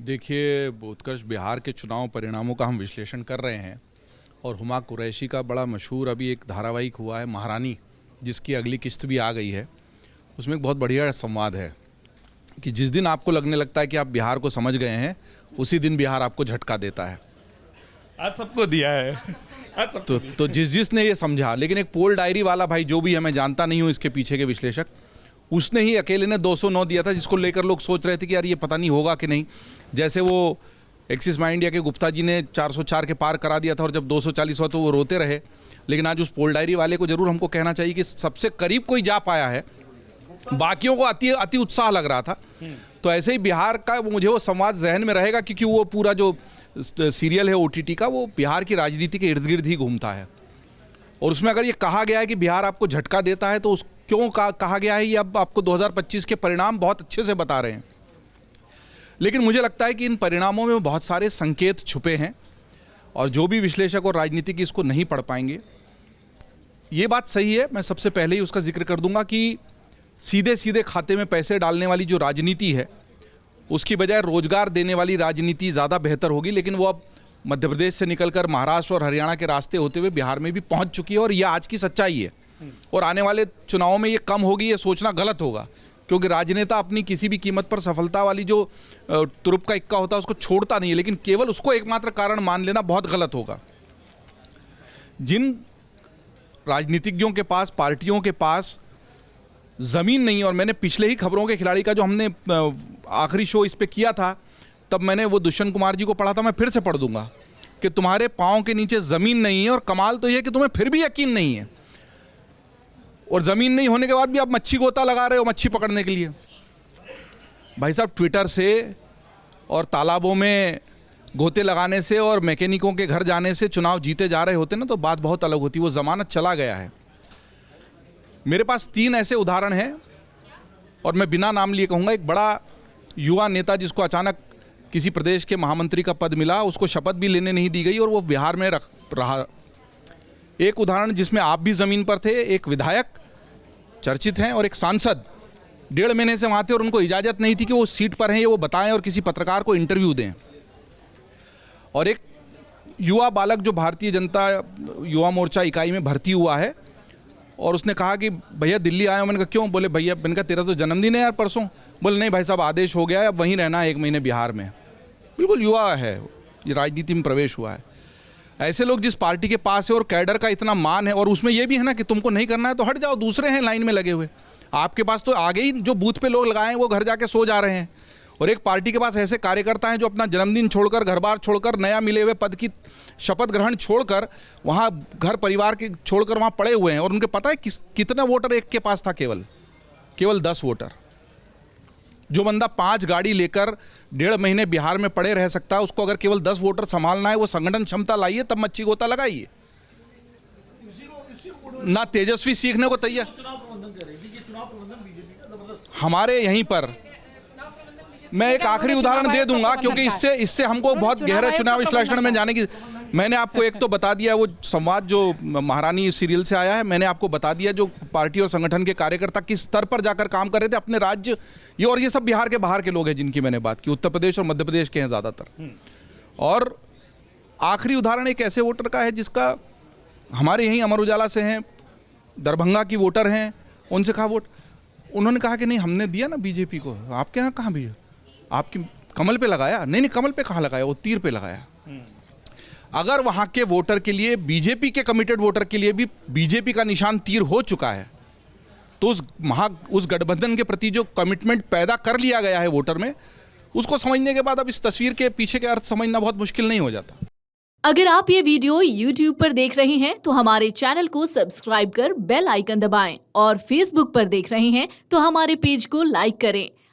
देखिए, उत्कर्ष, बिहार के चुनाव परिणामों का हम विश्लेषण कर रहे हैं और हुमा कुरैशी का बड़ा मशहूर अभी एक धारावाहिक हुआ है महारानी, जिसकी अगली किस्त भी आ गई है। उसमें एक बहुत बढ़िया संवाद है कि जिस दिन आपको लगने लगता है कि आप बिहार को समझ गए हैं, उसी दिन बिहार आपको झटका देता है। आज सबको दिया है। तो जिसने ये समझा, लेकिन एक पोल डायरी वाला भाई जो भी है, मैं जानता नहीं हूँ इसके पीछे के विश्लेषक, उसने ही अकेले ने 209 दिया था, जिसको लेकर लोग सोच रहे थे कि यार ये पता नहीं होगा कि नहीं। जैसे वो एक्सिस माइंड इंडिया के गुप्ता जी ने 404 के पार करा दिया था और जब 240 हुआ तो वो रोते रहे। लेकिन आज उस पोल डायरी वाले को जरूर हमको कहना चाहिए कि सबसे करीब कोई जा पाया है, बाकियों को अति उत्साह लग रहा था। तो ऐसे ही बिहार का मुझे वो संवाद जहन में रहेगा, क्योंकि वो पूरा जो सीरियल है OTT का, वो बिहार की राजनीति के इर्द गिर्द ही घूमता है। और उसमें अगर ये कहा गया है कि बिहार आपको झटका देता है, तो उस क्यों कहा गया है, ये अब आपको 2025 के परिणाम बहुत अच्छे से बता रहे हैं। लेकिन मुझे लगता है कि इन परिणामों में बहुत सारे संकेत छुपे हैं और जो भी विश्लेषक और राजनीतिक इसको नहीं पढ़ पाएंगे। ये बात सही है, मैं सबसे पहले ही उसका जिक्र कर दूंगा कि सीधे सीधे खाते में पैसे डालने वाली जो राजनीति है, उसकी बजाय रोजगार देने वाली राजनीति ज़्यादा बेहतर होगी। लेकिन वो अब मध्य प्रदेश से निकलकर महाराष्ट्र और हरियाणा के रास्ते होते हुए बिहार में भी पहुंच चुकी है और ये आज की सच्चाई है। और आने वाले चुनावों में ये कम होगी, ये सोचना गलत होगा, क्योंकि राजनेता अपनी किसी भी कीमत पर सफलता वाली जो तुरुप का इक्का होता है उसको छोड़ता नहीं है, लेकिन केवल उसको एकमात्र कारण मान लेना बहुत गलत होगा। जिन राजनीतिज्ञों के पास, पार्टियों के पास ज़मीन नहीं है, और मैंने पिछले ही खबरों के खिलाड़ी का जो हमने आखिरी शो इस पर किया था, तब मैंने वो दुष्यंत कुमार जी को पढ़ा था, मैं फिर से पढ़ दूंगा कि तुम्हारे पाँव के नीचे ज़मीन नहीं है और कमाल तो ये कि तुम्हें फिर भी यकीन नहीं है, और ज़मीन नहीं होने के बाद भी आप मच्छी गोता लगा रहे हो मच्छी पकड़ने के लिए। भाई साहब, ट्विटर से और तालाबों में गोते लगाने से और मैकेनिकों के घर जाने से चुनाव जीते जा रहे होते ना, तो बात बहुत अलग होती। वो ज़माना चला गया है। मेरे पास 3 ऐसे उदाहरण हैं और मैं बिना नाम लिए कहूँगा। एक बड़ा युवा नेता जिसको अचानक किसी प्रदेश के महामंत्री का पद मिला, उसको शपथ भी लेने नहीं दी गई और वो बिहार में रहा। एक उदाहरण जिसमें आप भी ज़मीन पर थे, एक विधायक चर्चित हैं और एक सांसद 1.5 महीने से वहाँ थे और उनको इजाज़त नहीं थी कि वो सीट पर हैं, ये वो बताएं और किसी पत्रकार को इंटरव्यू दें। और एक युवा बालक जो भारतीय जनता युवा मोर्चा इकाई में भर्ती हुआ है और उसने कहा कि भैया दिल्ली आया हूँ। मैंने कहा क्यों? बोले भैया, मैंने कहा तेरा तो जन्मदिन है यार परसों। बोले नहीं भाई साहब, आदेश हो गया है, अब वहीं रहना है 1 महीने बिहार में। बिल्कुल युवा है, ये राजनीति में प्रवेश हुआ है। ऐसे लोग जिस पार्टी के पास है और कैडर का इतना मान है, और उसमें यह भी है ना कि तुमको नहीं करना है तो हट जाओ, दूसरे हैं लाइन में लगे हुए। आपके पास तो आगे ही जो बूथ पे लोग लगाए हैं वो घर जाके सो जा रहे हैं। और एक पार्टी के पास ऐसे कार्यकर्ता हैं जो अपना जन्मदिन छोड़कर, घर बार छोड़कर, नया मिले हुए पद की शपथ ग्रहण छोड़कर, वहाँ घर परिवार के छोड़कर वहाँ पड़े हुए हैं। और उनके पता है कितना वोटर एक के पास था? केवल 10 वोटर। जो बंदा 5 गाड़ी लेकर 1.5 महीने बिहार में पड़े रह सकता है, उसको अगर केवल 10 वोटर संभालना है, वो संगठन क्षमता लाइए, तब मच्छी गोता लगाइए। ना तेजस्वी सीखने को तैयार। हमारे यहीं पर मैं एक आखिरी उदाहरण दे दूंगा, क्योंकि इससे हमको बहुत गहरा चुनाव विश्लेषण में जाने की। मैंने आपको एक तो बता दिया, वो संवाद जो महारानी सीरियल से आया है, मैंने आपको बता दिया जो पार्टी और संगठन के कार्यकर्ता किस स्तर पर जाकर काम कर रहे थे अपने राज्य। ये सब बिहार के बाहर के लोग हैं जिनकी मैंने बात की, उत्तर प्रदेश और मध्य प्रदेश के हैं ज़्यादातर। और आखिरी उदाहरण एक ऐसे वोटर का है जिसका हमारे यहीं अमर उजाला से हैं, दरभंगा की वोटर हैं, उनसे कहा वोट, उन्होंने कहा कि नहीं हमने दिया ना बीजेपी को। आपके यहाँ कहाँ भी आपकी कमल पे लगाया? नहीं, कमल पे कहाँ लगाया, वो तीर पे लगाया। अगर वहाँ के वोटर के लिए, बीजेपी के कमिटेड वोटर के लिए भी बीजेपी का निशान तीर हो चुका है, तो उस गठबंधन के प्रति जो कमिटमेंट पैदा कर लिया गया है वोटर में, उसको समझने के बाद अब इस तस्वीर के पीछे के अर्थ समझना बहुत मुश्किल नहीं हो जाता। अगर आप ये वीडियो YouTube पर देख रहे हैं तो हमारे चैनल को सब्सक्राइब कर बेल आइकन दबाएं, और Facebook पर देख रहे हैं तो हमारे पेज को लाइक करें।